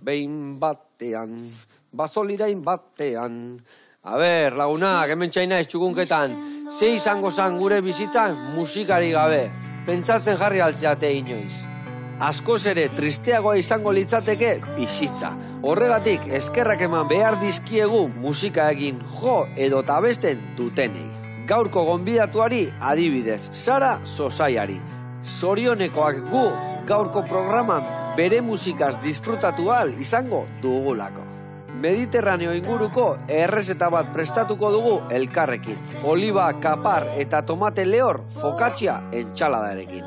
behin batean, basolirain batean. A ber, lagunak, hemen txaina ez txukunketan, ze izango zan gure bizitzan musikari gabe. Pentsatzen jarri altzeate inoiz. Askoz ere tristeagoa izango litzateke bizitza. Horregatik eskerrak eman behar dizkiegu musika egin jo edo tabesten dutenei. Gaurko gonbidatuari adibidez, Sara Sosaiari. Zorionekoak gu gaurko programan bere musikaz disfrutatu ahal izango dugulako. Mediterraneo inguruko errezeta bat prestatuko dugu elkarrekin. Oliba, kapar eta tomate lehor focaccia entxaladarekin.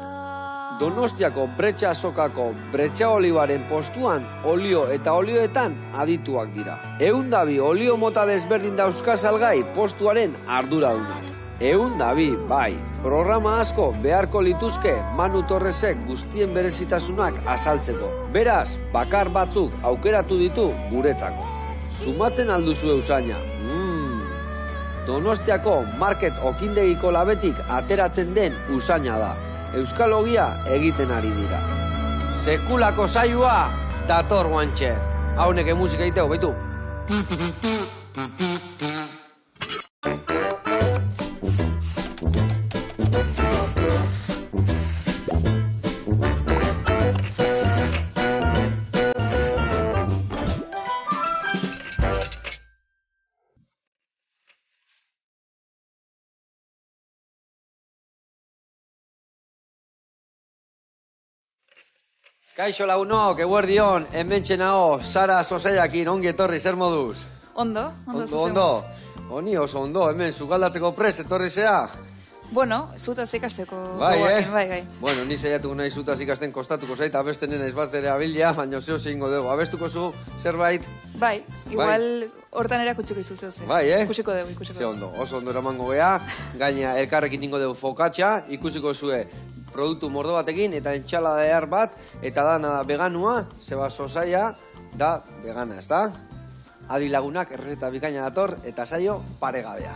Donostiako bretxa azokako bretxa olibaren postuan olio eta olioetan adituak dira. 102 olio mota desberdin dauzka salgai postuaren arduradunak. 102, bai, programa asko beharko lituzke Manu Torresek guztien berezitasunak azaltzeko. Beraz, bakar batzuk aukeratu ditu guretzako. Sumatzen alduzu eusaina. Donostiako market okindegiko labetik ateratzen den usaina da. Euskal Ogia egiten ari dira. Sekulako saioa dator guantxe. Hauneke musika egiteko, baitu. Kaixo lagunok, eguerdion, hementxenao, Sara Sosaiakin, ongi etorri, zer moduz? Ondo Ondo. Oni oso ondo, hemen, zugaldatzeko prest, etorri zea? Bueno, zutaz ikasteko. Bai. Bueno, ni zeiatuko nahi zutaz ikasten kostatuko zait, abesten nena izbat ere abilia, baina zeo zehingo dugu. Abestuko zu, zerbait? Bai, igual hortan erakutsiko izu zeu zen. Bai, Ikusiko dugu. Ze ondo, oso ondo eramango gea, gaina elkarrekin ningo dugu focaccia, ikusiko zue produktu mordo batekin, eta entxalada ehar bat, eta dana veganua, Seba Sosaia, da vegana, ez da? Adi lagunak, errezeta bikaina dator, eta saio paregabea.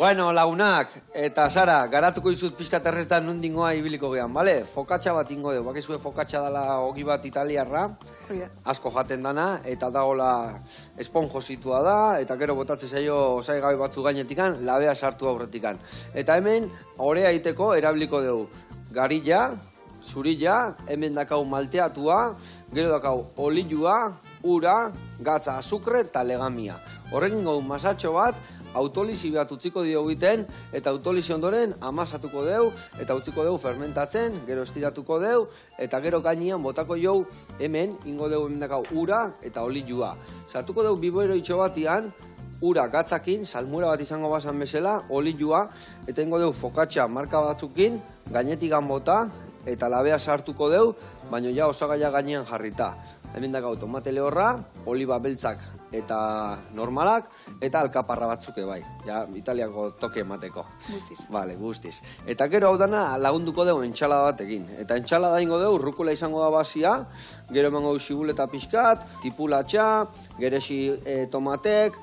Bueno, lagunak, eta Sara, garatuko izut pixkat errezetan nondingoa ibiliko gehan, bale? Focaccia bat ingo dugu, bakizue focaccia dela ogi bat italiarra, asko jaten dana, eta dagoela esponjositua da, eta gero botatzen zaio osaigabe batzu gainetikan, labea sartu aurretikan. Eta hemen, orea iteko erabiliko dugu, garilla, zurilla, hemen dakau malteatua, gero dakau olilua, ura, gatza, azukre eta legamia. Horrekin gau masatxo bat, autolizi bat utziko dio egiten, eta autolizi ondoren amasatuko deu, eta utziko deu fermentatzen, gero estiratuko deu, eta gero gainean botako jau hemen, ingo deu hemen dakau ura eta olilua. Sartuko deu biboero itxo batian, ura gatzakin, salmura bat izango bazan bezala, olilua, eta ingo deu focaccia marka batzukin, gainetikan bota, eta labea sartuko deu, baina ja osagaia gainean jarrita. Hemen dakau tomate lehorra, oliba beltzak eta normalak, eta alkaparra batzuke bai. Ja, italiako toke emateko. Guztiz. Vale, guztiz. Eta gero hau dana lagunduko dugu entxalada batekin. Eta entxalada ingo dugu, rukula izango da basia, gero emango xibuleta pixkat, tipulatxa, geresi tomatek,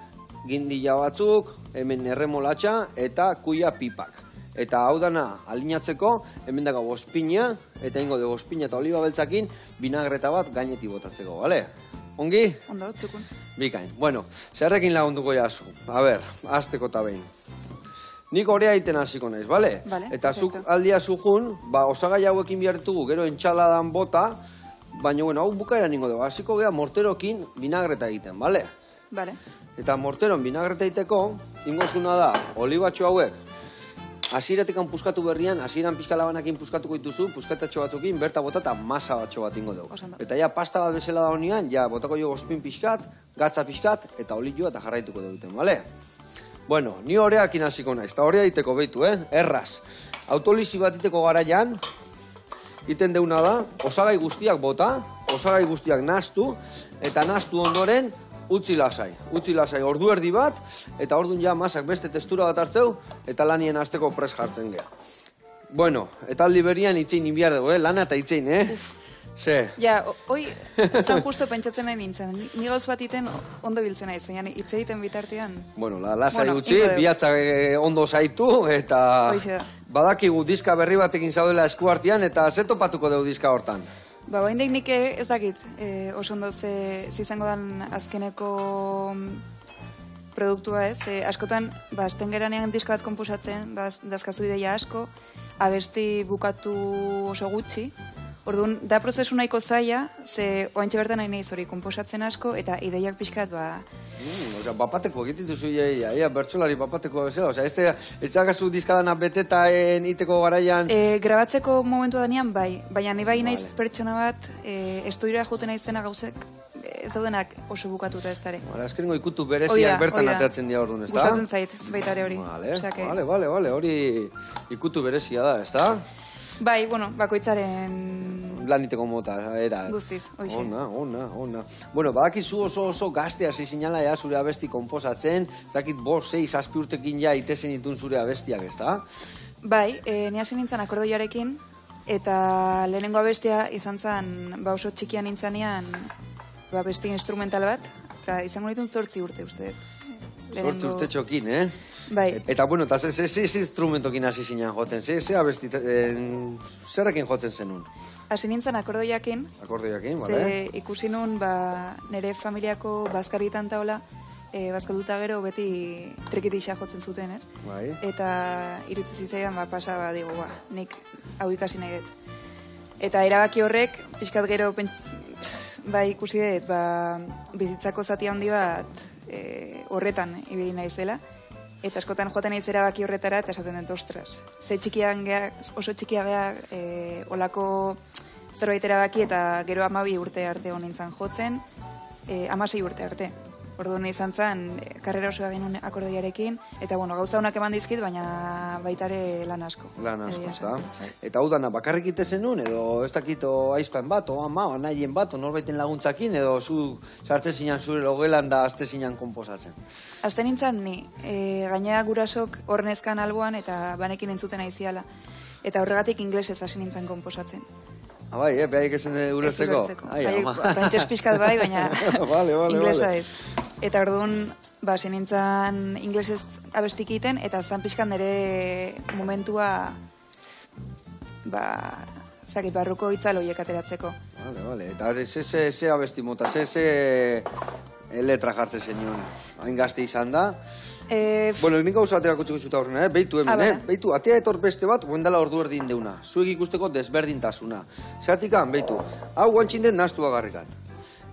gindila batzuk, hemen erremolatxa, eta kuia pipak. Eta hau dana alinatzeko, hemen dago ospina, eta ingo dugu ospina eta oliba beltzakin, binagreta bat gaineti botatzeko, bale? Ongi? Ondo, txukun. Bikain. Bueno, zerrekin lagunduko jazu. A ber, azteko eta behin. Nik orea egiten hasiko naiz, bale? Bale, eta zuk aldia zujun, osagai hauekin bihartugu, gero entxaladan bota, baina, bueno, hau bukaera ningo dugu. Hasiko gea morterokin binagreta egiten, bale? Bale. Eta morteron binagreta egiteko, ingozuna da, olibatxo hauek, hasieratekan puskatu berrian, hasieran pixka labanakin puskatuko dituzu, puskatatxo batzukin, berta bota eta masa batxo bat ingo dugu. Eta ja pasta bat bezala da honean, ja botako jo ospin pixkat, gatza pixkat, eta olioa eta jarraituko duguten, bale? Bueno, ni oreakin hasiko naiz, eta orea iteko behitu, erraz. Autolizi bat iteko garaian, iten deuna da, osagai guztiak bota, osagai guztiak nahastu, eta nahastu ondoren, utzi lasai, ordu erdi bat, eta ordun ja masak beste testura bat hartzeu, eta lanien hasteko pres jartzen gea. Bueno, eta aldi berian itzein inbiar dugu, lana eta itzein, Ze? Ja, hoi, zan justo pentsatzen nahi nintzen. Ni gauz bat iten ondo biltzen naiz, baina hitz egiten bitartean. Bueno, lasai utzi, bihatzak ondo zaitu, eta badakigu diska berri batekin zaudela eskuartian, eta ze topatuko dugu diska hortan? Ba, baindik nik ez dakit, oso ondo ze izango dan azkeneko produktua ez. Askotan, azten geranean diska bat konposatzen, dazkazu ideia asko, abesti bukatu oso gutxi. Orduan, da prozesu nahiko zaila, ze oantxe bertan nahi nahiz hori konposatzen asko, eta ideiak pixkat, bapateko egititu zu bertsolari bapateko bezala, ez dagazu diskadana betetaen iteko garaian... Grabatzeko momentua danean, bai, baina ni bai naiz pertsona bat, estudiora joten naizena gauzek, ez daudenak oso bukatuta ez dara. Azkenengo ikutu bereziak bertan ateratzen dira orduan, ez da? Gustatzen zait, baita ere hori. Vale, hori ikutu berezia da, ez da? Bai, bueno, bakoitzaren... Laniteko mota, era. Guztiz, hoxe. Ona. Bueno, badakizu oso gazte hasi zinala zure abesti konposatzen, zakit 5-6 urtekin ja itezen itun zure abestiak, ez da? Bai, ni hasi nintzen akordoiarekin, eta lehenengo abestia izan zen, oso txikian nintzanean, besti instrumental bat, eta izango nituen 8 urte, uste. 8 urte txokin, Bai. Eta, bueno, eta ze instrumentokin hasi zinean jotzen, ze abesti, zerrekin jotzen zenun? Hasi nintzen akordoiakin. Akordoiakin, bale. Ze ikusi nun, nire familiako bazkarritan taola, bazkalduta gero beti trikitisa jotzen zuten, ez? Bai. Eta irutzi zitzaidan, pasa, digo, nik hau ikasi nahi dut. Eta erabaki horrek, pixkat gero, ikusi dut, bizitzako zati handi bat horretan ibili nahi zela. Eta askotan joaten naiz erabaki horretara, eta esaten dut, ostras. Ze oso txikia geha, olako zerbait erabaki, eta gero 12 urte arte honintzen jotzen, 16 urte arte. Orduan izan zen, karrera osoa genuen akordoiarekin, eta gauza honak eman dizkit, baina baitare lan asko. Lan asko, eta? Eta hau dana, bakarrik itezen nun, edo ez dakito aizpaen bat, o ama, nahien bat, o norbaiten laguntzakin, edo zu sartzen zinan zure logelan da azte zinan komposatzen? Azte nintzen ni, gainera gurasok hornezkan alboan, eta banekin entzuten aiziala. Eta horregatik inglesez hasi nintzen komposatzen. Bai, behaik ezen ulertzeko? Frantxez pixkat bai, baina inglesa ez. Eta orduan, hasi nintzen inglesez abestik egiten, eta zan pixkat nire momentua, barruko itzal horiek ateratzeko. Vale. Eta ze abesti mota, ze letra jartzen zenion, hain gazte izan da? Bueno, nik gauza aterako txeko zuta horrena, beitu hemen, beitu, atea etor beste bat, guendala ordu erdin deuna, zuek ikusteko desberdintasuna. Zeratikan, beitu, hau guantxin den naztu agarrikan.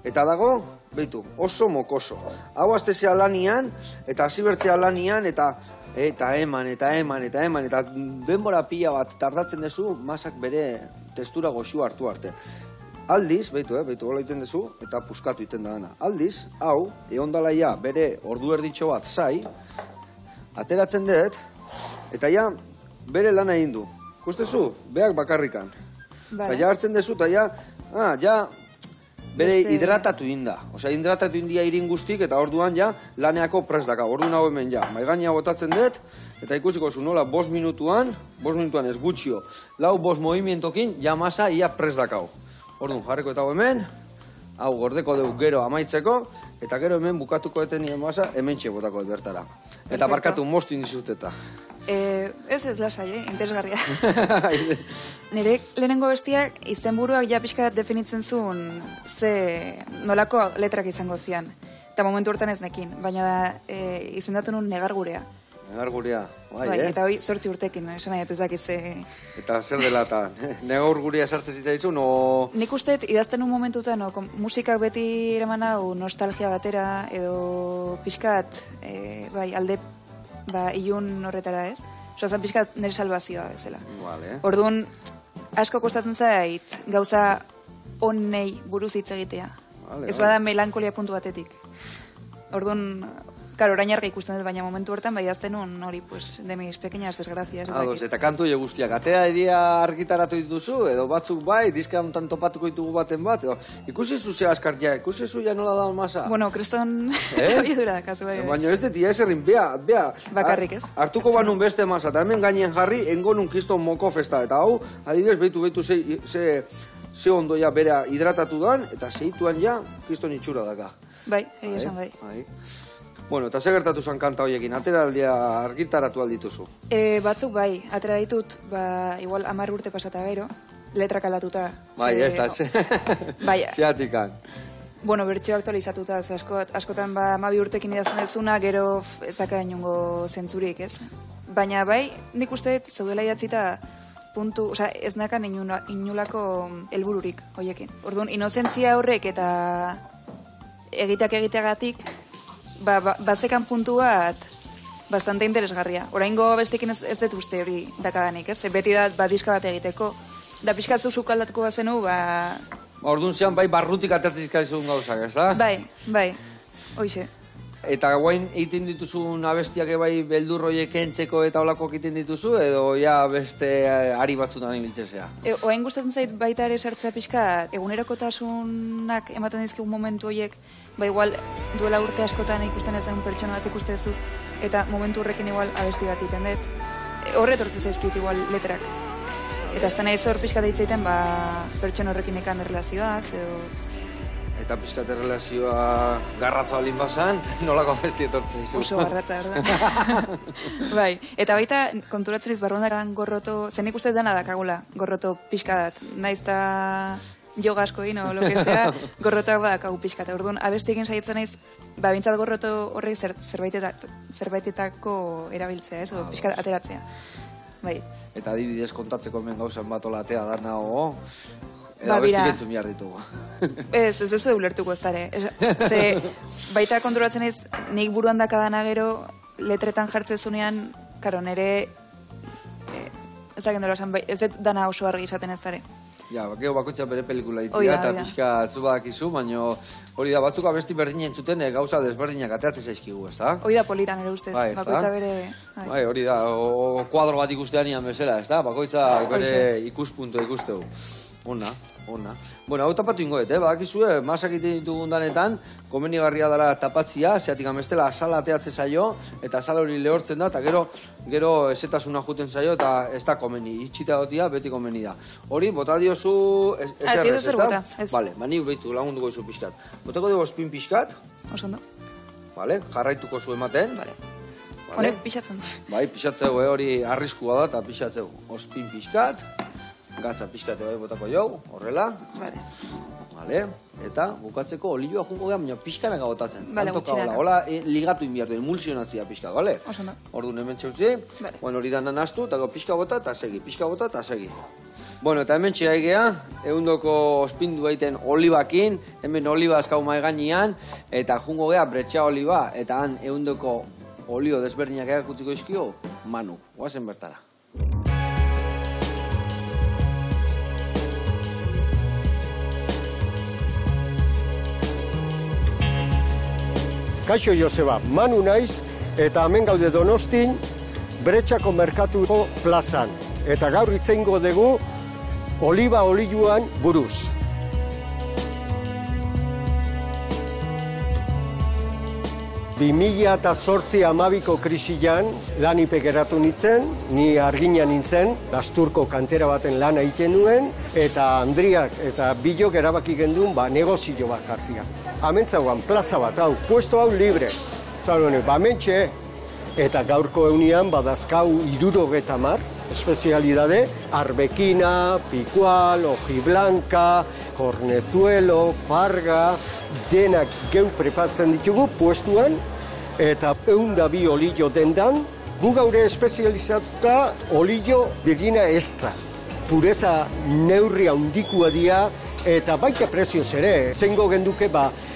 Eta dago, beitu, oso mokoso. Hau aztezea lanian, eta azibertzea lanian, eta eman, eta denbora pila bat tardatzen dezu, masak bere testura goxua hartu arte. Aldiz, beitu, hola iten dezu, eta puskatu iten da dana. Aldiz, hau, eondala ja, bere ordu erditxo bat zai, ateratzen dut, eta ja, bere lana egin du. Kustezu, beak bakarrikan. Eta ja hartzen dezu, eta ja, bere hidratatu inda. Osea, hidratatu india irin guztik, eta orduan ja, laneako pres daka. Orduan hau hemen ja, maigaina botatzen dut, eta ikusiko zu nola, 5 minutuan ez gutxio, 4-5 movimientokin, ja masa ia pres dakau. Orduan, jarriko eta hemen, hau gordeko dugu gero amaitzeko, eta gero hemen bukatuko eten nire masa, hemen txebotako bertara. Eta barkatu moztu indizut eta. Ez lasai, interesgarria. Nire lehenengo bestiak izenburuak ja pixka definitzen zuen nolako letrak izango zian. Eta momentu hortan ez nekin, baina izendatu nun negar gurea. Negar gurea, bai, Eta hoi 8 urtekin, esan nahi ez dakiz. Eta zer dela eta negar gurea sartzen zitzaitzu, no... Nik usteet idazten un momentuta, musikak beti eraman hau nostalgia batera, edo pixkat, alde, ilun horretara ez. Zan pixkat nire salvazioa bezala. Orduan, asko kostatzen zait, gauza onnei buruz hitz egitea. Ez bada melankolia puntu batetik. Orduan, Karo, orain argi ikusten dut, baina momentu hortan bai azten hori, pues, de mis pequeñas desgracias. Ados, eta kantu hile guztiak, atea edia argitaratu dituzu, edo batzuk bai, diska hontan topatuko ditugu baten bat, edo ikusi zu ze askar ja, ikusi zu ja nola da masa. Bueno, kreston abiedura da, kasu bai. Baina ez detia eserrin, bea. Bakarrik ez. Hartuko banun beste masa, eta hemen gainen jarri, engonun kiston moko festa, eta hau, adibidez, behitu ze ondoia bera hidratatu dan, eta zeituan ja, kiston itxura daka. Bai, esan bai. Bueno, eta ze gertatu zen kanta horiekin, ateraldia argitaratu aldituzu? Batzuk bai, atera ditut, igual 10 urte pasata gero, letrak aldatuta. Bai, ez da, zeatikan. Bueno, bertxeo aktualizatuta, askotan 12 urtekin idazten dezuna, gero ezaka inungo zentzurik, ez? Baina bai, nik uste zaudela idatzita puntu, ez nakan inulako helbururik hoiekin. Orduan, inozentzia horrek eta egiteagatik, bazekan puntu bat bastante interesgarria. Oraingo bestekin ez dut uste hori dakadanik, ez? Beti da diska bat egiteko. Da pixkatzu sukaldatuko bazenu, Orduan zean bai barrutik atatizka izun gauzak, ez da? Bai, hoixe. Eta guain egiten dituzun abestiak bai beldurroiek entzeko eta olako egiten dituzu, edo ja beste ari batzutan ibiltzezea? Oain gustatzen zait baita ere sartzea pixka, egunerokotasunak ematen dizkigun momentu horiek, igual duela urte askotan ikusten ezen pertsona bat ikustezu, eta momentu horrekin igual abesti bat iten dut. Horret hortz zaizkit igual letrak. Eta azten nahi zor pixka deitzeiten pertsona horrekin ekan erlazioaz, edo... Eta pixkate relazioa garratza olin bazan, nolako abesti etortzen izu. Oso garratza, erda. Bai, eta baita konturatzen iz barruan gorroto, zen ikusten dana dakagula, gorroto pixka bat, naiz eta yoga asko egin, o lo que sea, gorrotak badakagu pixka. Eta orduan, abesti egin saiatzen naiz, bintzat gorroto horrek zerbaitetako erabiltzea, ez, o pixka ateratzea. Bai. Eta adibidez kontatzeko hemen gauzan bat olatea dana, Eta bestik entzun behar ditugu. Ez ulertuko ez dara. Baita konturatzen ez, nik buruan dakadana gero letretan jartzezunean, karo, nire ez dut dana oso argi izaten ez dara. Ja, gero bakoitza bere pelikula ditia eta pixka atzu badakizu, baina hori da, batzuk abesti berdinen zuten gauza desberdinak ateatzen zaizkigu, ez da? Hori da politan ere ustez, bakoitza bere... Bai, hori da, kuadro bat ikustean ian bezala, ez da? Bakoitza bere ikuspuntu ikustegu. Ona. Bueno, hau tapatu ingoet, badakizue, masak egiten ditugun danetan, komenigarria dela tapatzia, zeatik amestela asala ateatze zaio, eta asala hori lehortzen da, eta gero ezetasuna juten zaio, eta ez da komeni, itxita gotia, beti komeni da. Hori, bota diozu... Ez zer bota, ez. Bale, mani behitu lagunduko izu pixkat. Botako dugu ospin pixkat. Osondo. Bale, jarraituko zu ematen. Bale. Honek pixatzen. Bai, pixatzeu, hori arriskua da, eta pixatzeu. Ospin pixkat. Gatza pixkate bai botako jau, horrela. Vale. Eta bukatzeko olioa jungo gehan, baina pixkanak botatzen. Vale, gutxinaka. Hola, ligatu inbiartu, emulsionazia pixkat, bale? Osondo. Orduan hemen txautzi, hori dandan astu, eta pixka bota, eta segi. Bueno, eta hemen txea egea, eundoko ospindu baiten olibakin, hemen oliba azkau maiganian, eta jungo geha bretxa oliba, eta han eundoko olio desberdinak egakutziko izkio, Manu, guazen bertara. Kaixo Joseba, Manu naiz, eta hemen gaude Donostin, Bretxako merkatuko plazan. Eta gaur itzeingo dugu, oliba olioan buruz. Bi 2008-2009ko krisian lanipek geratu nintzen, ni argina nintzen, Lasturko kantera baten lana egiten nuen, eta Andriak eta Bilok erabaki genduen negozio bat jartzia. Amentzauan plaza bat, hau, puesto hau libre. Zalone, bamentxe, eta gaurko eunian badazkau 70 espezialidade, arbekina, pikual, hojiblanka, kornezuelo, farga, denak geu prepatzen ditugu puestuan, eta 102 olio dendan, gu gaure espezializatuta olio begina extra. Pureza neurria handikua dia, eta baita prezioz ere, zeingo genduke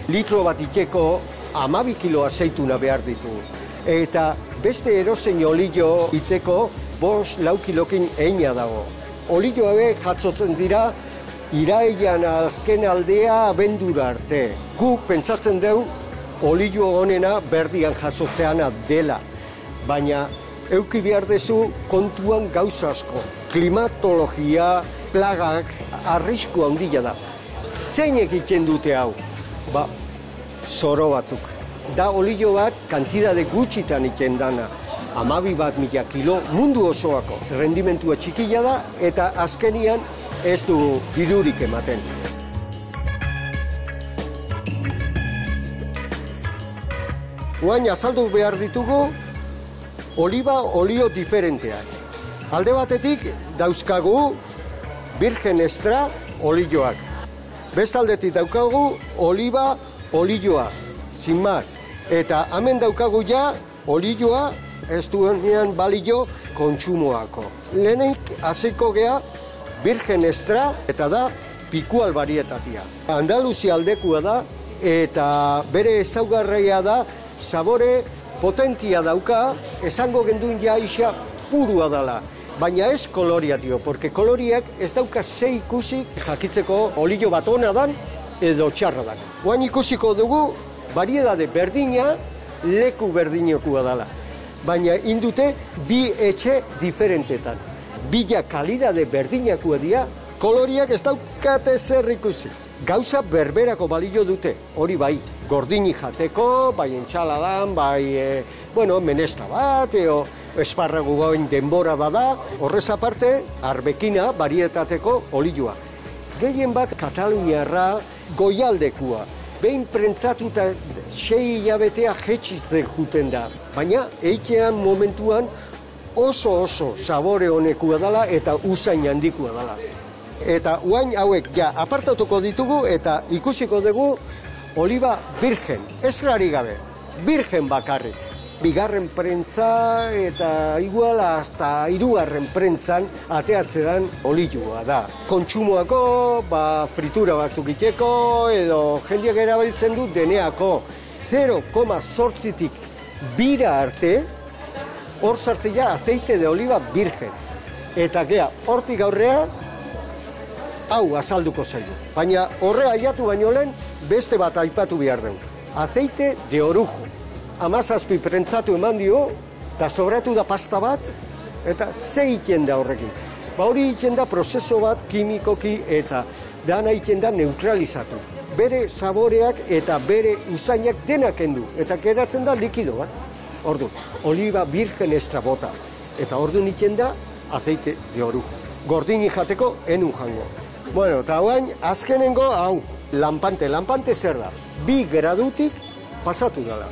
litro bat iteko 12 kilo azeituna behar ditu. Eta beste erozein olio iteko 5-4 kilokin eina dago. Olio hauek jatzotzen dira irailean azken aldea abendura arte. Guk pentsatzen dugu olio honena berdian jasotzeana dela. Baina euki behar dezu kontuan gauza asko. Klimatologia, plagak, arrisku handia da. Zeinek egiten dute hau? Ba, zoro batzuk. Da olio bat kantidade gutxitan egiten dana. 12.000 kilo mundu osoako. Rendimentua txikila da eta azkenian ez du dirurik ematen. Guain azaldu behar ditugu oliba olio diferenteak. Alde batetik dauzkagu virgen extra olioak. Bestaldetik daukagu oliba olioa, sin más. Eta hemen daukagu ja olioa ez duenean balio kontsumoako. Lehenik hasiko gea virgen extra eta da pikual varietatia. Andaluzia aldekua da eta bere ezaugarria da sabore potentia dauka, esango genduen ja isa purua dela. Baina ez koloria, porque koloriak ez dauka ze ikusi jakitzeko olio bat ona dan edo txarra dan. Guain ikusiko dugu, variedade berdina, leku berdinekua dela. Baina indute bi etxe diferentetan. Bila kalidade berdinekua dira, koloriak ez daukate zer ikusi. Gauza berberako balio dute, hori bai, gordini jateko, bai entxaladan, bai, menestra bat, esparragu gauen denbora bada, horrez aparte, arbekina, varietateko olioa. Gehien bat Kataluniarra goialdekua. Behin prentzatuta 6 hilabetea jetxitzen juten da. Baina, eitean momentuan oso sabore honekua dela eta usain handikua dela. Eta uain hauek ja apartatuko ditugu eta ikusiko dugu oliba virgen, ez rari gabe, virgen bakarrik. Bigarren prentza eta igual hasta 3. prentzan ateatzeran olioa da. Kontsumoako, fritura batzuk iteko edo jendeak erabiltzen du deneako 0,8tik bira arte hor sartzea aceite de oliva virgen. Eta gea, hortik aurrea hau azalduko zaigu. Baina horre aiatu baino lehen beste bat aipatu behar dugu. Aceite de orujo. 17 prentzatu eman dio, eta sobratu da pasta bat, eta ze iten da horrekin. Hori iten da prozeso bat kimikoki eta dana iten da neutralizatu. Bere saboreak eta bere usainak denak kendu, eta geratzen da likido bat. Ordu, oliba virgen extra bota, eta ordu iten da aceite de orujo. Gordini jateko enun jango. Bueno, eta hauain, azkenengo, hau, lampante zer da. 2 gradutik pasatu dela.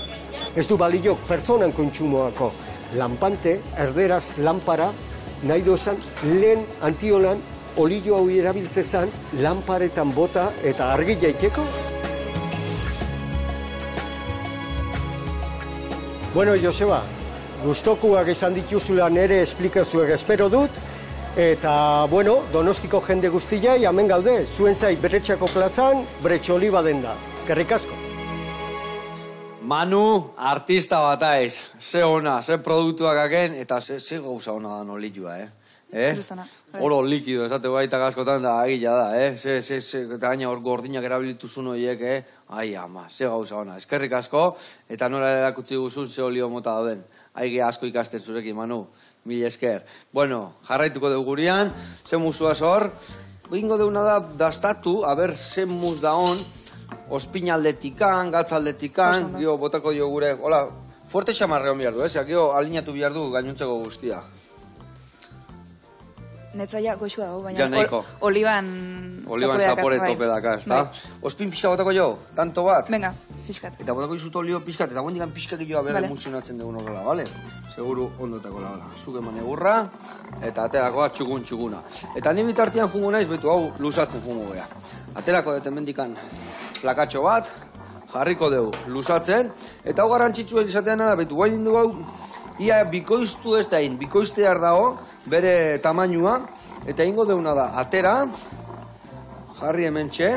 Ez du balio pertsonan kontsumoako. Lampante, erderaz lampara, nahi dozan, lehen antiolan, olio hau erabiltzezan, lamparetan bota eta argi jaiteko. Bueno, Joseba, gustokuak izan dituzula nere esplikazuek espero dut, eta, Donostiko jende guztia, hemen gaude, zuen zai Beretxako plazan, Bretxo Oliba denda. Eskerrik asko. Manu, artista bat aiz. Ze ona, ze produktuak aken, eta ze gauza ona da olioa, Oro likido, esate baita gaskotan da agila da, eta gaina hor gordinak erabilituzun horiek, ai ama, ze gauza ona. Eskerrik asko, eta nola erakutsi guzun ze olio mota dauden. Aige asko ikasten zurekin, Manu, mil esker. Bueno, jarraituko dugu gurean, ze musua zor, ingo deuna da dastatu, aber ze mus da on, ospinaldetikan, gatzaldetikan, botako dio gure, hola, fuerte xamarreon behar du, Gio alinatu behar du gainuntzeko guztia. Netzaia goxua dago, baina oliban zapore tope daka, ez da? Ospin pixka botako jo, tanto bat? Venga, pixkat. Eta botako izut olio pixkat, eta guendikan pixkak joa bere emulsionatzen dugun horrela, bale? Seguru ondotako la, zuke mane gurra, eta aterakoa txukuna. Eta ni bitartian jungo naiz, betu hau lusatzen jungo gea. Aterako deten mendikan plakatxo bat, jarriko dugu lusatzen, eta hau garrantzitsua izatean da, betu guain dugu hau, ia bikoiztu ez da bikoiztear dago, bere tamainua, eta ingo deuna da, atera, jarri hemen txe,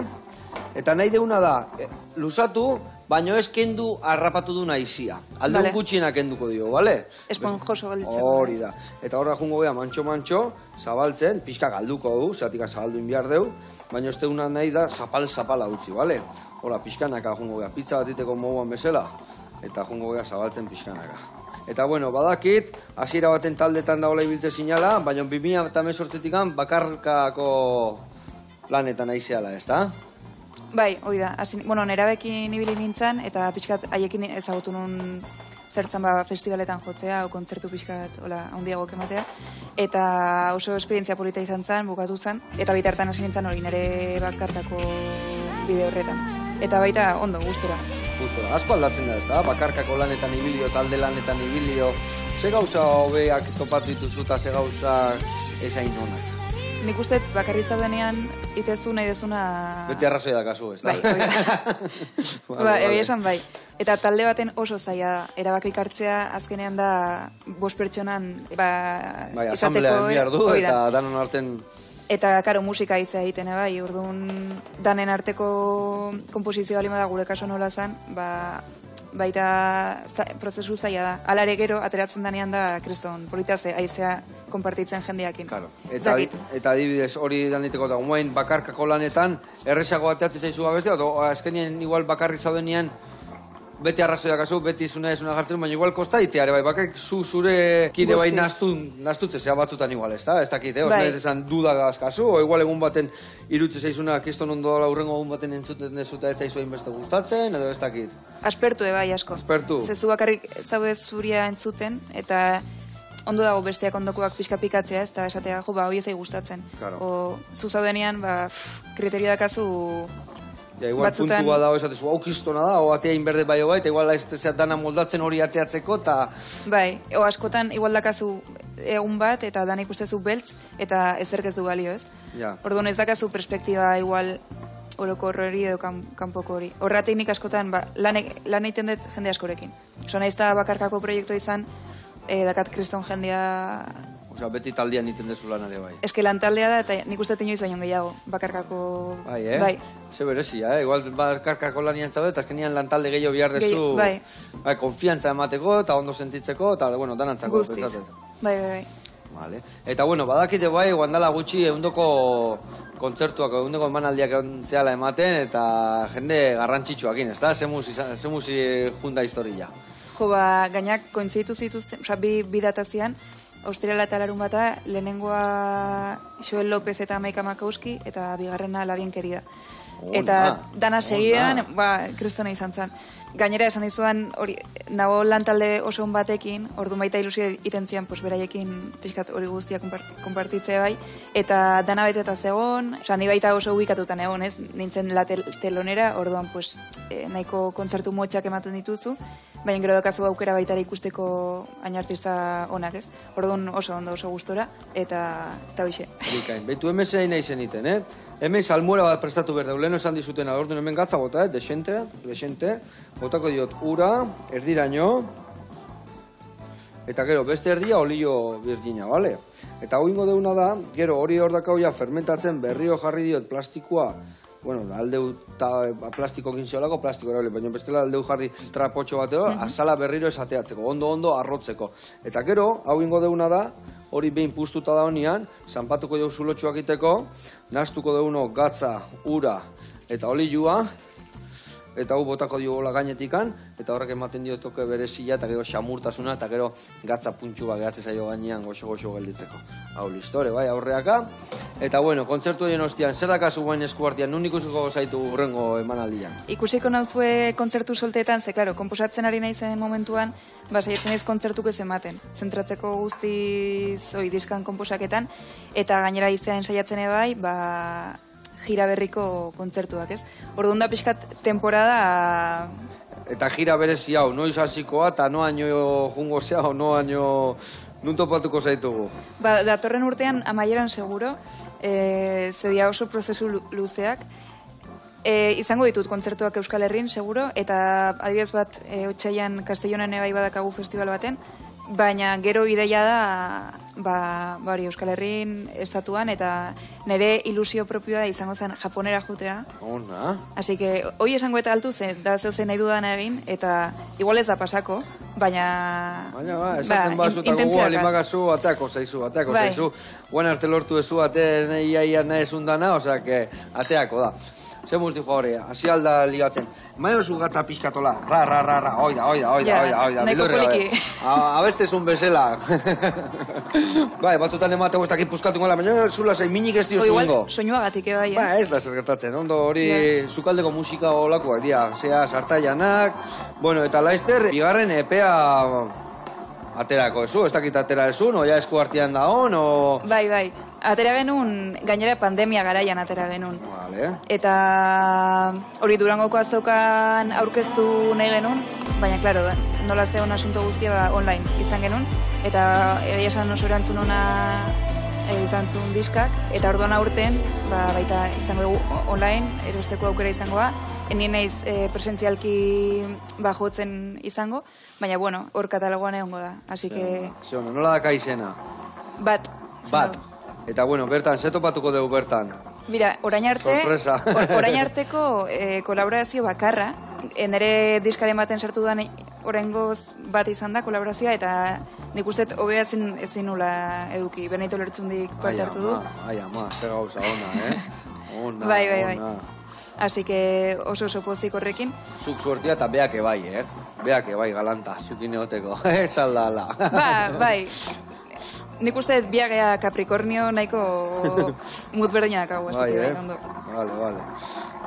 eta nahi deuna da, lusatu, baino ez kendu harrapatu du naizia. Aldeun gutxiena kenduko dio, bale? Esponjoso galditzen. Hori da. Eta horra jungo gea mantxo-mantxo, zabaltzen, pixka galduko du, zeratik zabaldu inbiar deu, baina ez teuna nahi da zapal-zapala utzi, bale? Hola, pixkanaka jungo gea, pizza bat iteko moguan bezala, eta jungo gea zabaltzen pixkanaka. Eta bueno, badakit, hasiera baten taldetan daola ibiltze zinala, baina 2018-tik bakarkako planetan aizeala, ez da? Bai, hoi da. Bueno, nerabekin ibili nintzen, eta pixkat haiekin ezagutu nun zertzen festivaletan jotzea, o kontzertu pixkat, handiagok ematea. Eta oso esperientzia polita izan zen, bukatu zen, eta baita hartan hasi nintzen hori nire bakarkako bide horretan. Eta baita ondo, gustora. Gustora, asko aldatzen da, ez da? Bakarkako lanetan ibilio, talde lanetan ibilio, ze gauza hobeak topatu dituzu eta ze gauza ezain honak? Nik uste bakarri zaudenean itezu nahi dezuna... Beti arrazoia da kasu, ez da? Bai, egia esan bai. Eta talde baten oso zaila da, erabakik hartzea azkenean da 5 pertsonan bai, asamblean bihar du eta danon arten... Eta, karo, musika izea egiten, bai, orduan danen arteko komposizio balima da gure kaso nola zen, baita prozesu zaila da. Alare gero, ateratzen danean da, kriston, politaze, aizea konpartitzen jendeakin. Claro. Eta adibidez, hori daniteko da, guain bakarkako lanetan, errezago ateatzen zaizu gabestea, o azkenien igual bakarrik zaudenean, beti arrazoiak azu, beti zuna jartzen, baina igual kosta iteare, bai, bakak zure kide bai nastutze zea batzutan igual, ez da? Ez dakit, bai. Ez esan dudagaz kasu, o igual egun baten irutze zaizuna, kiston ondo dala urrengo egun baten entzuten dezuta ez zaizu hainbeste gustatzen, edo ez dakit? Aspertu, bai, asko. Aspertu. Zezu bakarrik zaude zuria entzuten, eta ondo dago besteak ondokoak pixka pikatzea, ez da esatea, jo, hoi ezai gustatzen. Claro. O, zu zaudenean, kriterio dakazu... Ja, igual puntu bat dago esatezu, hau kistona da, o atea inberde bai bai, eta igual ez dana moldatzen hori ateatzeko, eta... Bai, o askotan igual dakazu egun bat, eta dana ikustezu beltz, eta ezerk ez du balio, ez? Ja. Orduan ez dakazu perspektiba igual oroko hori edo kanpoko hori. Horratik nik askotan, lan egiten dut jende askorekin. Oso nahiz da bakarkako proiektu izan, dakat kriston jendea... Osea, beti taldean iten dezu lanare bai. Eske lan taldea da, eta nik uste inoiz baino gehiago, bakarkako... Bai, Bai. Ze berezia, Igual bakarkako lanian zaude, eta azkenian lan talde gehiago bihar dezu... Bai. Bai, konfiantza emateko, eta ondo sentitzeko, eta, bueno, danantzako. Guztiz. Bai. Vale. Eta, bueno, badakite bai, guandala gutxi eundoko kontzertuak, eundoko emanaldiak zehala ematen, eta jende garrantzitsuakin, ez da? Zemuzi junda historia. Jo, gainak kointzitu zituzten, oza, bi datazian, Austriala eta larun bata, lehenengoa Joel López eta Maika Makauski, eta bigarrena Labien Kerida. Eta dana segidan, kristona izan zen. Gainera esan dizuan, nago lan talde oso on batekin, orduan baita ilusio iten zian, beraiekin pixkat hori guztia konpartitzea bai, eta dana beteta zegoen, ni baita oso ubikatutan egon, ez? Nintzen la telonera, orduan nahiko kontzertu motxak ematen dituzu, baina gero dakazu aukera baita ikusteko hain artista onak, ez? Orduan oso ondo, oso gustora, eta hoxe. Bikain, behitu emesea nahi zen iten, Hemen salmuera bat prestatu behar lehen esan dizuten adordun hemen gatza bota, desente, botako diot ura, erdiraino, eta gero beste erdia olio birgina, bale? Eta hau ingo deuna da, gero hori hor dakauia fermentatzen berrio jarri diot plastikoa, bueno, aldeu plastiko gintzeolako, plastiko erabili, baina bestela aldeu jarri trapotxo bateo, azala berriro esateatzeko, ondo arrotzeko. Eta gero, hau ingo deuna da, hori behin puztuta da honian, zanpatuko jau zulotxoak iteko, naztuko deuno gatza, ura eta olioa, eta hau botako diogola gainetikan, eta horrek ematen dio toke berezia, eta gero xamurtasuna, eta gero gatza puntxu bat gehatzen zaio gainean goxo-goxo gelditzeko. Hau listore, bai, aurreaka. Eta bueno, kontzertu egin ostian, zer dakazu guain eskuartian, nun ikusiko zaitu urrengo emanaldian? Ikusiko nauzue kontzertu solteetan, ze, klaro, konposatzen ari nahi zen momentuan, saiatzen ez kontzertuk ez ematen. Zentratzeko guztiz, diskan konposaketan, eta gainera izean saiatzen ebai, gira berriko kontzertuak, ez? Orduan da pixkat temporada... Eta gira berezi hau, noiz hasikoa, eta noaino jungo zea, noaino nun topatuko zaitugu? Datorren urtean amaieran seguro, zedia oso prozesu luzeak, izango ditut kontzertuak Euskal Herrin, seguro, eta adibidez bat, Otsaian Castellonen ebai badakagu festival baten, baina gero ideia da hori Euskal Herrin, estatuan, eta nire ilusio propioa izango zen Japonera jutea. Ona. Así que, hoi esango eta altu zen, da zeu zen nahi dudana egin, eta igual ez da pasako, baina... Baina, esaten bazuta gogoa limakazu, ateako zaizu. Guan arte lortu ezu, ia nahi ezundana, osea, que ateako da. Ze musti jo hori, hasi alda ligatzen. Maio zu gatza pixkatola, ra, oida, nahiko poliki. Abestezun bezala. Bai, batzutan emate guztak ipuzkatu gola, baina zula zei minik ez dio zuingo. Igual, soinuagatik, bai, Ba, ez da zer gertatzen, ondo hori zukaldeko musika olakoak dia, zea sartaianak, bueno, eta laizter, bigarren epea aterako ezu, ez dakit atera ezun, oia esku artean da hon, o... Bai, atera genuen, gainera pandemia garaian atera genuen. Vale. Eta hori Durangoko azokan aurkeztu nahi genuen, baina, klaro, nola zeon asunto guztia online izan genuen, eta egia esan oso erantzun ona izan zuen diskak, eta orduan aurten, baita izango dugu online, erosteko aukera izangoa, enien naiz presentzialki jotzen izango, baina, bueno, hor katalogoan egongo da, así que... Zeona, nola daka izena? Bat. Eta, bueno, bertan, ze topatuko dugu bertan? Mira, orain arteko kolaborazio bakarra, nire diskaren baten sartu da oraingoz bat izan da kolaborazioa, eta nik uste hobea ezin nula eduki, Benito Lertxundik parte hartu du. Ai, ama, ze gauza ona, Ona, Bai. Así que oso pozik horrekin. Zuk suertia eta beak ebai, Beak ebai galanta, zukin egoteko, salda ala. Bai. Nik uste biagea Capricornio nahiko mut berdinak hau. Bai, Vale.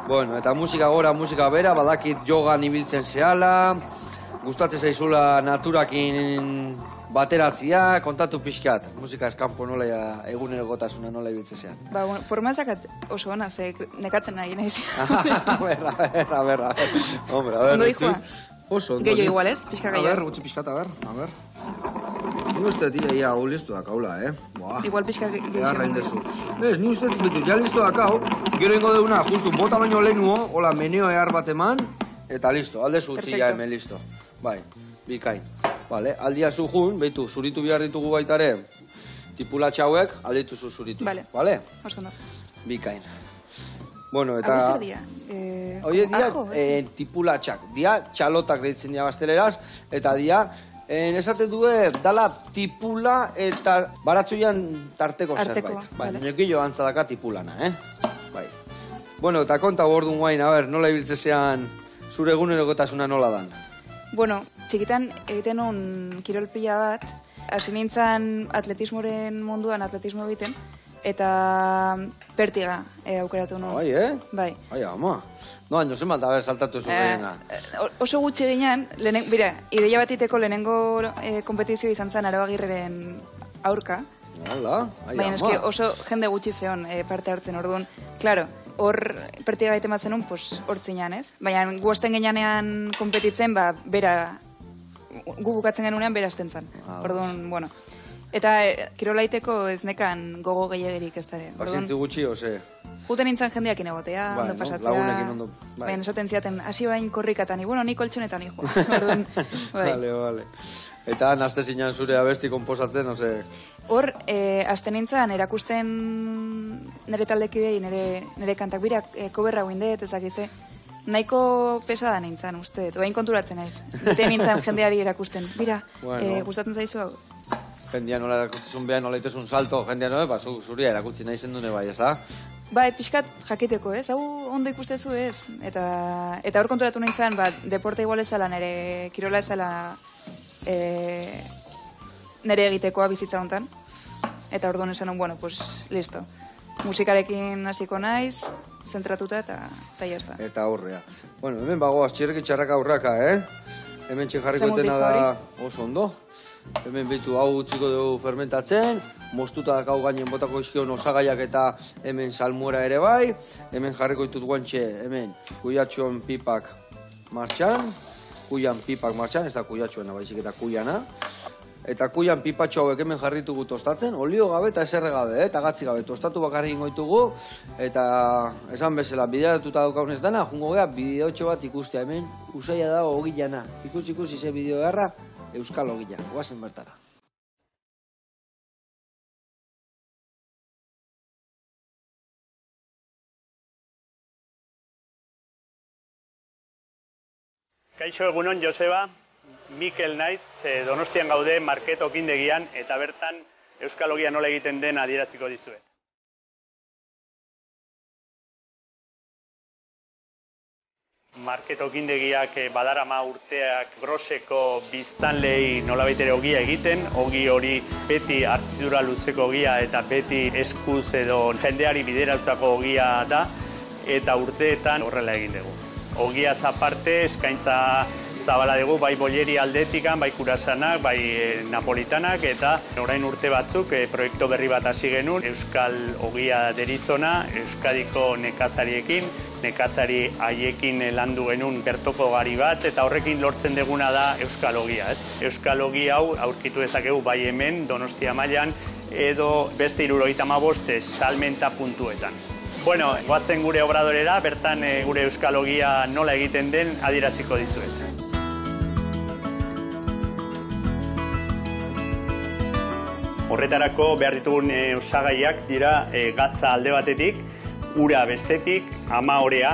Bueno, eta musika gora, musika bera, badakit jogan ibiltzen zehala, gustatzen zaizula naturakin bateratzia, kontatu pixkat, musika eskampo nola egunerokotasuna nola ibiltzen zean. Bueno, formazak oso ona, ze nekatzen nahi nahiz. Berra. Hombre, a ver. Ondo dijoa. Oso, ondo. Gehiago igual, ez? Pixka gehiago. A ver, gutxi pixkat, a ver. Ni uste ia hau listo da kaula, Igual pixka gehiago. Ez, ni uste bitu, ja listo da kau, gero ingo deuna, justu, bota baino lehenuo, hola meneo ehar bat eman, eta listo, alde zutzia hemen listo. Bai, bikain. Vale, aldia zu jun, behitu, zuritu behar ditugu baitare, tipulatxa hauek, alditu zuritu. Vale? Oskondo. Bikain. Bueno, eta... Hau zer dia? Oie dia, tipulatxak. Dia, txalotak deitzen dia gazteleraz, eta dia, esaten due, dala tipula eta baratzuian tarteko zerbait. Bai, nekillo antzadaka tipulana, Bai. Bueno, eta konta bordun guain, a ver, nola ibiltzezean zure egunerokotasuna nola dan? Bueno, txikitan egiten un kirolpila bat, hasi nintzen atletismoren munduan atletismo egiten, eta pertiga aukeratu nuen. Bai, Bai, ama. No, haino zen balta saltatu zu gehiena. Oso gutxi ginen, ideia bat iteko lehenengo kompetizio izan zen Arabagirreren aurka. Hala, baina eski oso jende gutxi zeon parte hartzen orduan. Claro, hor pertiga gaiten bat zenun, hor zinean, ez? Baina guazten genean kompetitzen, bera, gu bukatzen genunean bera azten zen. Orduan, bueno. Eta kirolaiteko ez nekan gogo gehiagirik ez dara. Pazientzi gutxi, ose? Juten nintzen jendeakin egotea, ondo pasatzea. Lagunekin ondo. Baina esaten ziaten, hasi bain korrikatan, ni koltsonetan hijo. Vale. Eta nazte zinean zure abesti komposatzen, ose? Hor, azten nintzen erakusten nire taldekidei, nire kantak birak, koberra guindet, ezakize. Nahiko pesada nintzen, uste, oain konturatzen naiz. Ite nintzen jendeari erakusten. Bira, gustatzen zaizu hau? Jendia nola erakutzun behan, nola itezun salto, jendia nola, zuria erakutsi nahi zendune bai, ez da? Bai, pixkat jakiteko, ez? Hau ondo ikustezu, ez? Eta hor konturatu nintzen, deporte igual ezala, nire kirola ezala nire egitekoa bizitza hontan. Eta orduan esan, bueno, pues, listo. Musikarekin hasiko naiz, zentratuta eta jazta. Eta aurrea. Bueno, hemen bagoaz, txirreki txarraka aurraka, Hemen txejarriko etena da oso ondo. Hemen bitu hau utziko dugu fermentatzen, moztuta dakau gainen botako izkion osagaiak eta hemen salmuera ere bai. Hemen jarriko ditut guantxe, hemen kuiatxoen pipak martxan, ez da kuiatxoena baizik eta kuiana. Eta kuian pipatxo hauek hemen jarritugu tostatzen, olio gabe eta eserre gabe, eta gatzi gabe, tostatu bakarri ingoitugu, eta esan bezala, bideatuta daukaunez dana, jungo geha, bideotxo bat ikustea hemen, usaila dago ogilana. Ikusi ze bideo garra, Euskal Ogila, guazen bertara. Kaixo egunon, Joseba, Mikel naiz, Donostian gaude Market okindegian, eta bertan Euskal Ogia nola egiten den adieraziko dizuet. Market okindegiak badarama urteak groseko biztanlei nolabait ere ogia egiten, ogi hori beti hartzidura luzeko ogia eta beti eskuz edo jendeari bideratutako ogia da, eta urteetan horrela egin dugu. Ogiaz aparte, eskaintza zabala dugu, bai bolleri aldetikan, bai kurasanak, bai napolitanak, eta orain urte batzuk proiektu berri bat hasi genuen, Euskal Ogia deritzona, Euskadiko nekazariekin, nekazari haiekin landu genuen bertoko gari bat, eta horrekin lortzen deguna da Euskal Ogia, ez? Euskal Ogia hau aurkitu dezakegu bai hemen, Donostia mailan, edo beste 75 salmenta puntuetan. Bueno, goazen gure obradorera, bertan gure Euskal Ogia nola egiten den adieraziko dizuet. Horretarako behar ditugun osagaiak dira gatza alde batetik, ura bestetik, amaorea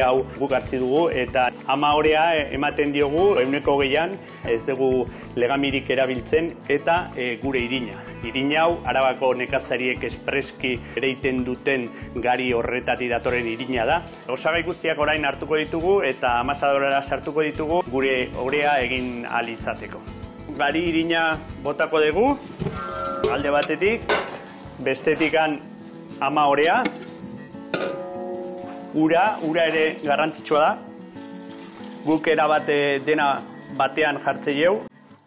hau guk hartzi dugu, eta amaorea ematen diogu 100%, ez dugu legamirik erabiltzen, eta gure irina. Irina hau, Arabako nekazariek espreski ereiten duten gari horretatik datorren irina da. Osagai guztiak orain hartuko ditugu, eta amasadorera sartuko ditugu gure orea egin ahal izateko. Gari irina botako dugu, alde batetik, bestetikan amaorea, ura ere garrantzitsua da, guk erabate dena batean jartze jau,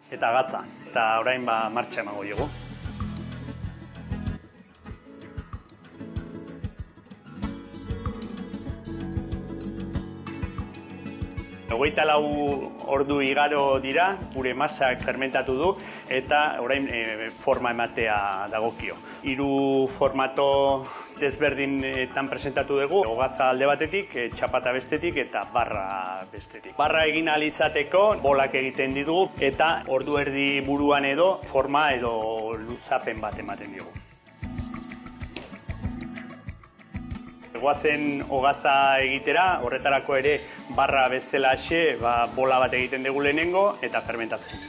eta gatza, eta orain martxa emango dugu. 24 ordu igaro dira, gure masak fermentatu du, eta orain forma ematea dagokio. 3 formato desberdinetan presentatu dugu, ogatza alde batetik, txapata bestetik eta barra bestetik. Barra egin ahal izateko bolak egiten ditugu, eta ordu erdi buruan edo forma edo luzapen bat ematen diogu. Goazen ogatza egitera, horretarako ere barra bezalaxe bola bat egiten dugu lehenengo eta fermentatzen.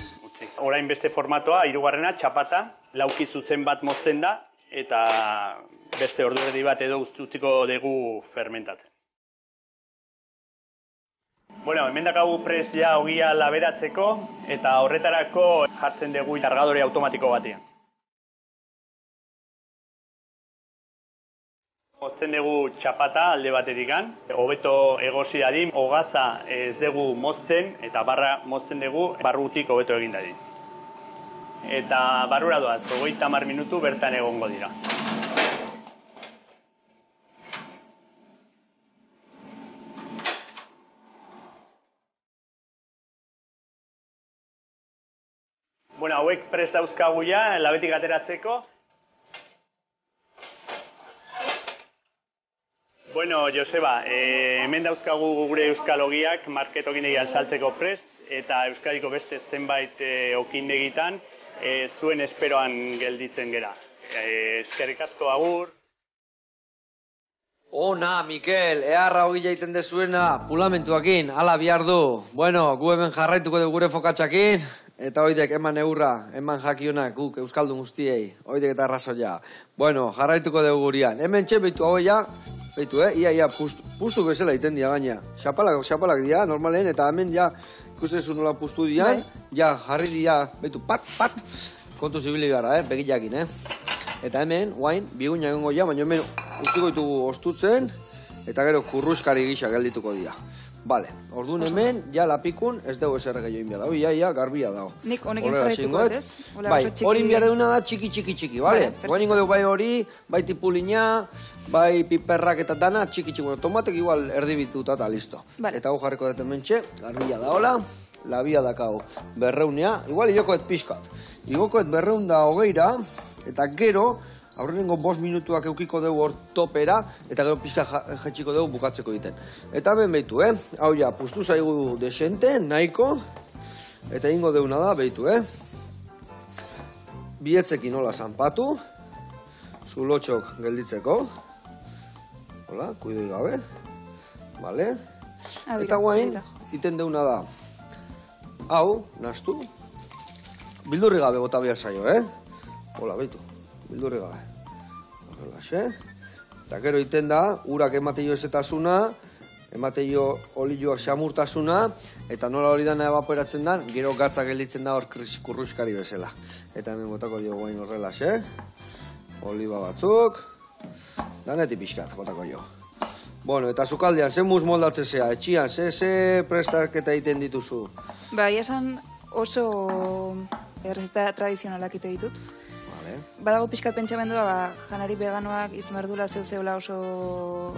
Orain beste formatoa, 3. txapata, lauki zuzen bat mozten da eta beste ordu erdi bat edo utziko dugu fermentatzen. Bueno, hemen dakagu prest ja ogia laberatzeko eta horretarako jartzen dugu kargadore automatiko batean. Mozten dugu txapata alde batetikan, hobeto egosi dadin, ogatza ez dugu mozten eta barra mozten dugu barrutik hobeto egin dadin. Eta barrura doaz, 30 minutu bertan egongo dira. Bueno, hauek prest dauzkagu ja, labetik ateratzeko. Bueno, Joseba, hemen dauzkagu gure Euskal Ogiak Market okindegian saltzeko prest, eta Euskadiko beste zenbait okindegitan zuen esperoan gelditzen gera. Eskerrik asko, agur. Ona, Mikel, eharra ogia egiten dezuena, pulamentuakin, ala bihar du. Bueno, gu hemen jarraituko dugu gure fokatxakin, eta oidek eman eurra, eman jakionak guk Euskaldun guztiei, oidek eta arrazoia. Bueno, jarraituko dugu gurian. Hemen txepitu hau ja, beitu, ia pustu bezala egiten dira gaina. Xapalak dira, normalen, eta hemen ja, ikustezu nola pustu dian, ja, jarri dira, beitu, pat, kontu zibili gara, begillakin, Eta hemen, guain, biguina egongo ja, baina hemen ustiko ditugu ostutzen, eta gero kurruskari gisa geldituko dira. Bale, orduan hemen, ja lapikun, ez dugu eserre gehiago inbiara. Ia, garbia dago. Nik honekin jarraituko, ez? Bai, hori inbiara duna da txiki, bale? Guain ingo dugu bai hori, bai tipulina, bai piperrak eta dana, txiki. Tomatek igual erdibituta eta listo. Eta hau jarriko dut hemen txe, garbia da hola, labia dakau berreunea, igual iokoet pixkat. Iokoet 220, eta gero, aurrenengo 5 minutuak eukiko dugu hor topera, eta gero pixka jetxiko dugu bukatzeko egiten. Eta hemen behitu, hau ja, pustu zaigu desente, nahiko, eta ingo deuna da, behitu, Bietzekin hola zanpatu, zulotxok gelditzeko, hola, kuidoi gabe, bale, eta guain, iten deuna da. Hau, nastu. Bildurri gabe bota behar zaio, Hola, behitu, bildurri gabe. Horrelaxe. Eta gero iten da, urak emateio ezetasuna, emateio olioak xamurtasuna, eta nola hori dana evaporatzen da, gero gatza gelditzen da hor kurruskari bezala. Eta hemen botako dio guain horrelaxe. Oliba batzuk. Danetik pixkat, botako jo. Bueno, eta zukaldean, ze mus moldatzezea, etxian, ze prestaketa egiten dituzu? Ba, esan oso errezeta tradizionalak ite ditut. Vale. Badago pixkat pentsamendua, janari veganoak izan behar duela zeu-zeula oso...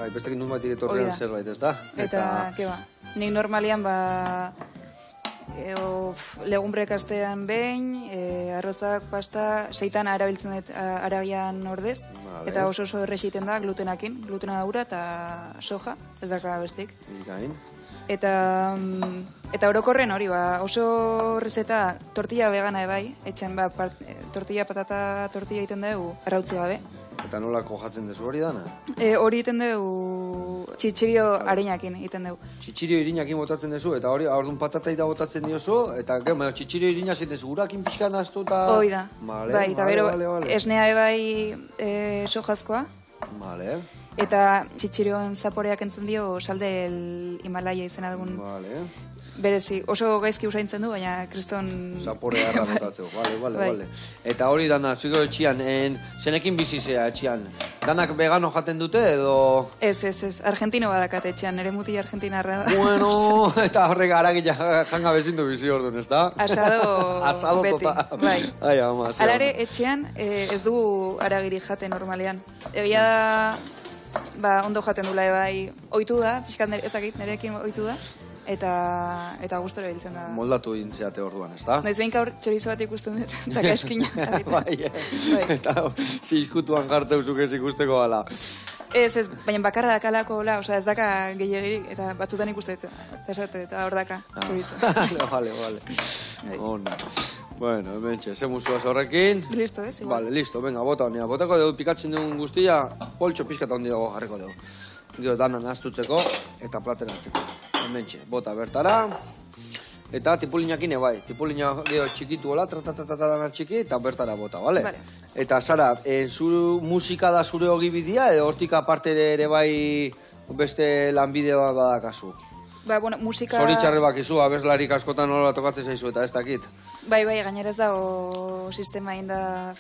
Bai, beste gindun bat iretorrean zerbait, ez da? Eta, nik normalian, legumbrek astean behin, arrozak, pasta, seitan arabiltzen dut aragian ordez, eta oso erresiten da glutenakin, glutena daura eta soja, ez daka bestik. Ikain. Eta orokorren hori, oso rezeta tortilla vegana ebai, etxen tortilla patata tortilla egiten dugu, arrautzi gabe. Eta nolako jatzen dezu hori dana? Hori egiten dugu txitxirio harinakin egiten dugu. Txitxirio irinakin botatzen dezu, eta hori aurdun patata ida botatzen diozu, eta txitxirio irina ziten zu, urakin pixkan aztu eta... Hoi da, bai, eta bero esnea ebai sojazkoa. Vale. Eta txitxirioen zaporeak entzun dio salde Himalaya izena dugun. Vale. Berezi, oso gaizki usaintzen du, baina kriston... Zapore harra botatzeu, vale. Eta hori dana, zuiko etxian, zenekin bizizea etxian? Danak vegano jaten dute edo... Ez, argentino badakat etxean, nire muti argentinarra da. Bueno, eta horrek aragila janga bezindu bizi orduan, ez da? Asado beti, tota. bai. Ai, ama, alare etxean ez du aragiri jaten normalean. Egia da, ondo jaten dula ebai, oitu da, pixkat ezakit, nirekin oitu da. Eta gustora biltzen da. Moldatu intzeate orduan, ez da? Noiz behin gaur txorizo bat ikusten dut, eta gaskina. Bai, eta zizkutuan jarteuzuk ez ikusteko gala. Ez, baina bakarra dakalako, ez daka gehiagirik, eta batzutan ikusten eta hor daka txorizo. Vale. Ona. Bueno, hementxe, ze musuaz horrekin. Listo, ez? Vale, listo, venga, bota honea. Botako dugu pikatzen dugun guztia, poltxo pixkata hondiago jarriko dugu. Gero dana nahaztutzeko eta plateratzeko. Hementxe, bota bertara. Eta tipulinakin bai. Tipulina txikitu hola, tratatatatatana txiki, eta bertara bota, bale? Vale. Eta, Sara, zure musika da zure ogibidia, edo hortik aparte ere bai beste lanbidea badakazu? Bueno, musika... Zoritxarre bakizu, abeslarik askotan nola tokatzen zaizu eta ez dakit. Bai, gainera ez dago sistema inda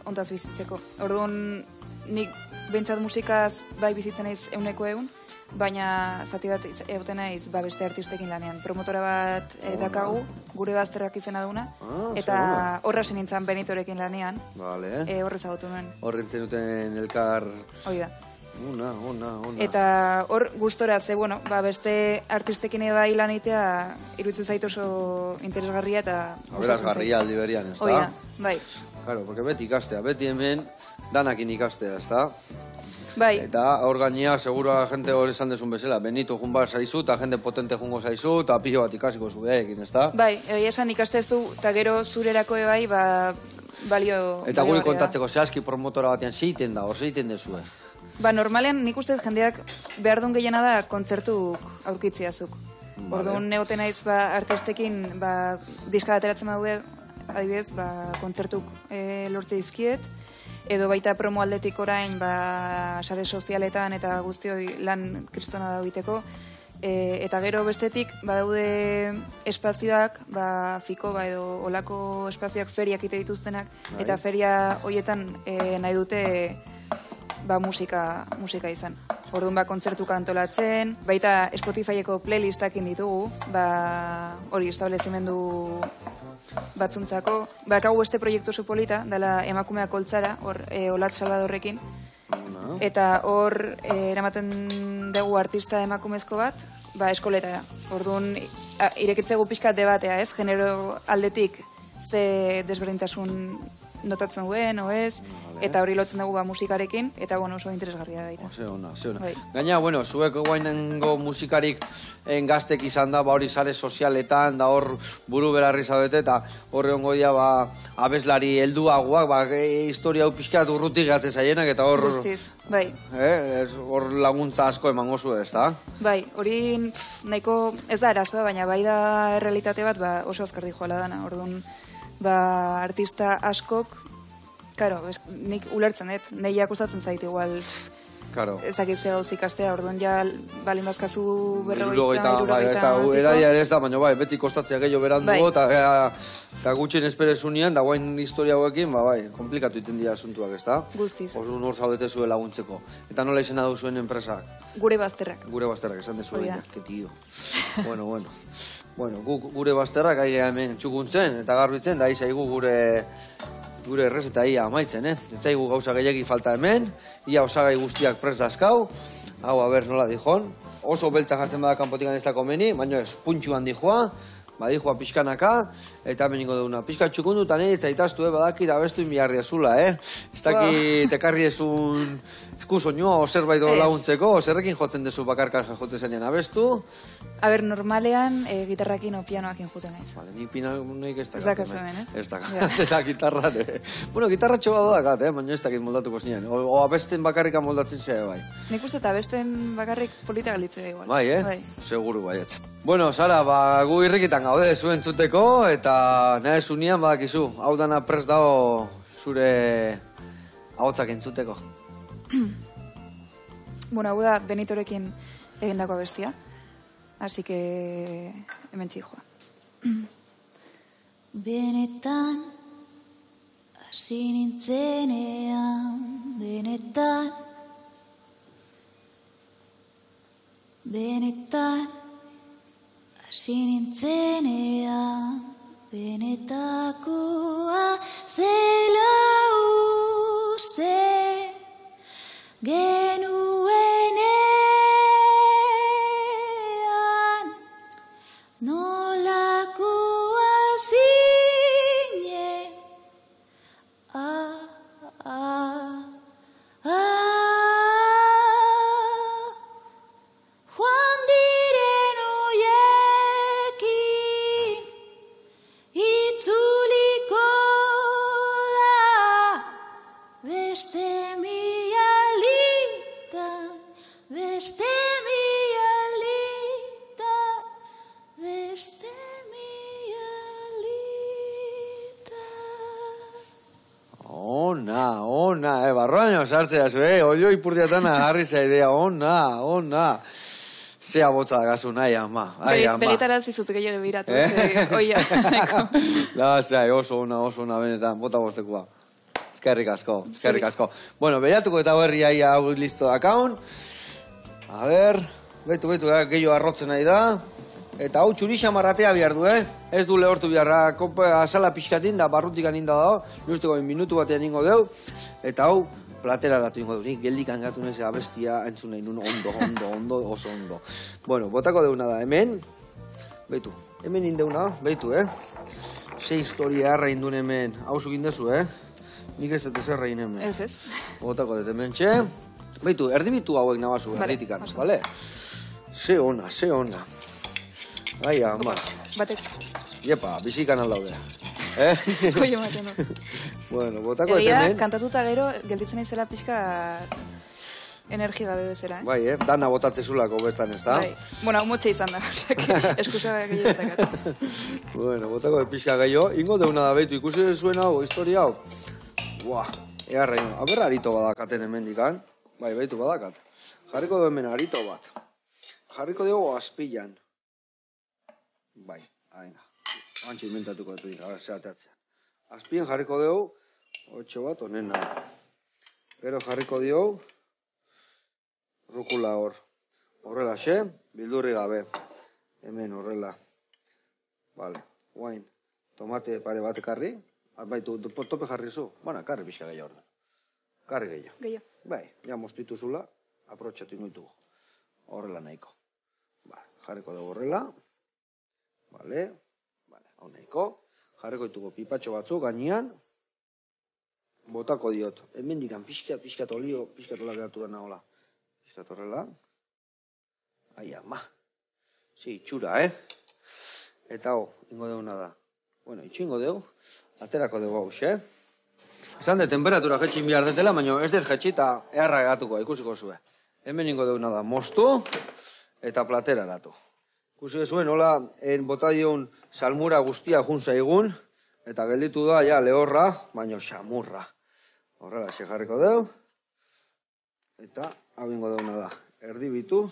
ontaz bizitzeko. Orduan, nik behintzat musikaz bai bizitzen naiz 100%, baina zati bat egoten naiz beste artistekin lanean. Promotora bat dakagu, gure bazterrak izena duna, eta horra nintzen Benitorekin lanean, horrez agotu nuen. Horrentzen duten elkar... Hoi da. Ona. Eta hor gustora ze, beste artistekin bai lan egitea iruditzen zait oso interesgarria eta... Aberazgarria aldi berian, ez da? Hoi da, bai. Claro, porque beti ikastea, beti hemen danakin ikastea, ez da? Bai. Eta hor gainea, segura jente hori esan desun bezala, Benito junbar zaizu, eta jende potente jungo zaizu, eta pilo bat ikasiko zuekin, ez da? Bai, esan ikastezu, eta gero zurerako bai, balio... Eta guri kontatzeko zehazki promotora batean zeiten da, hor zeiten dezue. Normalean nik uste jendeak behar duen gehiena da kontzertu aurkitziazuk. Orduan negoten naiz artistekin diska ateratzen daude, adibidez, kontzertuk lortze dizkiet, edo baita promo aldetik orain sare sozialetan eta guztioi lan kristona da biteko. Eta gero bestetik badaude espazioak, fiko edo olako espazioak feriak ite dituztenak, eta feria hoietan nahi dute musika izan. Orduan kontzertuka antolatzen, baita Spotifyeko playlistakin ditugu, hori establezimendu batzuntzako. Bakagu beste proiektu oso polita, dela emakumeak koltzara, hor Olatz Salvadorrekin. Eta hor eramaten dugu artista emakumezko bat, eskoletara. Orduan irekitzegu pixkat debatea, ez? Genero aldetik ze desberdintasun notatzen duen, ez, eta hori lotzen dugu musikarekin, eta oso interesgarria da. Ze ona. Bai. Gaina, zuek guainengo musikarik gaztek izan da, hori sare sozialetan, da hor buru berarri zabete, eta horre ongo dia, abeslari helduagoak, historia hau pixkat urrutik gatzen zaienak, eta hor... Guztiz, bai. Hor laguntza asko emango zu ez, da? Bai, hori nahiko ez da arazoa, baina bai da errealitate bat oso azkardi joala dana. Orduan, artista askok, karo, nik ulertzen dut, nahi akustatzen zait igual ezakitzea gauz ikastea, orduan ja balin bazkazu berrogeita, edaia ere ez da, baina beti kostatzea gehiago berandugu, eta gutxien esperezunean, da guain historia hauekin, komplikatu iten dira asuntuak, ez da? Guztiz. Orduan hor zaudete zuen laguntzeko. Eta nola izena du zuen enpresak? Gure bazterrak. Gure bazterrak, esan dezu baina, que tío. Bueno, gure bazterrak ahi hemen txukuntzen, eta garbitzen, da izaigu gure errezeta ia amaitzen, Ez zaigu gauza gehiagi falta hemen, ia osagai guztiak prest dazkau, hau, nola dijon, oso beltza jartzen bada kanpotikan ez da komeni, baina ez, puntxuan dijoa, dijoa pixkanaka, eta hemen ingo deuna, pixka txukundu, eta nahi etzaitaztu, badaki da bestu inbiarria zula, Ez daki tekarri ezun eskusoinua, o zerbait laguntzeko, o zerrekin jotzen dezu bakarka jote zenean abestu. Normalean, gitarrakin o pianoakin juten naiz. Nik pianoik ez dakit. Ez dakazu hemen, ez? Ez dakit, eta gitarran, Bueno, gitarra txoba dakat, baina ez dakit moldatuko zinean. O abesten bakarrika moldatzen zea, bai. Nik uste eta abesten bakarrik polita galitzea igual. Bai, Seguru, baiet. Bueno, Sara, gu irrikitan gaude zuen zuteko, eta nahi zunean badakizu, hau dana prest dago zure ahotsak entzuteko. Bueno, hau da Benitorekin egindako abestia. Así que hemen txijoa. Benetan hasi nintzenean, benetan hasi nintzenean, benetakoa zela uste genuenean, nolakoa zinen, joan diren oiekin, itzuliko da, beste Ona, barroaino sartzea zu, olio ipurdiatana jarri zaidea, ona. Zea botza da gazu nahi, ama. Begitara zizut gehiago biratu, oia. Oso ona, benetan, bota bostekua. Eskerrik asko. Bueno, behiratuko eta berri hau listo dakaun. A ber, betu, gehiago arrotzen nahi da. Eta hau txurixa marratea behar du, Ez du lehortu beharra, asala pixkatin da, barrutik aninda dago, nusteko minutu batean ingo deu, eta hau platera ratu ingo du, nik geldik angatu nese abestia entzun nahi nun ondo, oso ondo. Bueno, botako deuna da, hemen indeuna, beitu, Ze historia harra indun hemen, hau zukin dezu, Nik ez dut ezerra hemen. Ez. Botako dut hemen txe, beitu, erdibitu hauek nabazu, erditikan, bale? Ze ona. Ama. Batek. Iepa, bizikan aldaude. Oie maten no. Bueno, botako hemen. Kantatuta gero, gelditzen izela pixka energi gabe bezera, Bai, dana botatzezulako bertan, ez da? Bai. Bueno, hau motxe izan da, eskusa gehiago zakat. Bueno, botako pixka gehiago. Ingo deuna da behitu, ikusi zuen hau, historia hau. Buah, earraino. Haber harito badakaten hemen dikan. Bai, behitu badakat. Jarriko du hemen harito bat. Jarriko dugu azpilan. Bai, haina. Antxe inventatuko dut, zeateatzen. Azpien jarriko dugu, 8 bat, onena. Gero jarriko dugu, rukula hor. Horrela xe, bildurri gabe. Hemen horrela. Vale, guain. Tomate pare bat karri. Baitu, tope jarri zu. Baina, karri pixka gehiago ordan. Karri gehiago. Gehiago. Bai, ja mostitu zula, aprotxatu inoitugu. Horrela nahiko. Vale, jarriko dugu horrela. Vale, hau nahiko. Jarriko ditugu pipatxo batzuk gainean. botako diot. Hemen dikan pixkat olio, pixkat hola geratu da nahola. Pixkat horrela. Ai, ama. Itxura, Eta ingo deuna da. Bueno, itxingo deu, aterako dugu hau, Esan de temperatura jetxin bihar detela, baina ez dut jetxi eta eharra egatuko, ikusiko zue. Hemen ingo deuna da, moztu eta platera eratu. Ikusi zuen, hola, bota dion salmura guztia jun zaigun, eta gelditu da, ja, lehorra, baina xamurra. Horrela, jarriko deu, eta hau ingo deuna da, erdibitu,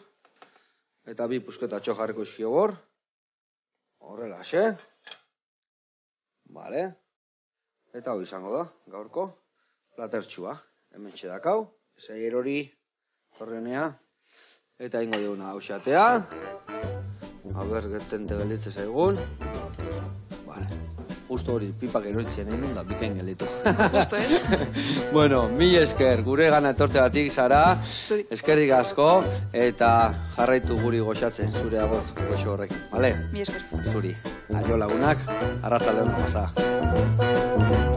eta bi pusketatxo jarriko izkiogor. Horrela, Vale. Eta hau izango da, gaurko, platertxua. Hemen txedakau, zeier hori, torrenea, eta ingo diguna hau xatea. Haber, getente gelditze zaigun. Vale. Justo hori, pipak eroitzen egin da, bikain gelditu. Justo ez? Bueno, mil esker, gure gana etortzegatik zara, eskerrik asko, eta jarraitu guri goxatzen, zure agoz goxo horrekin, bale? Mil esker. Zuri, aio lagunak, arratzaldeon pasa.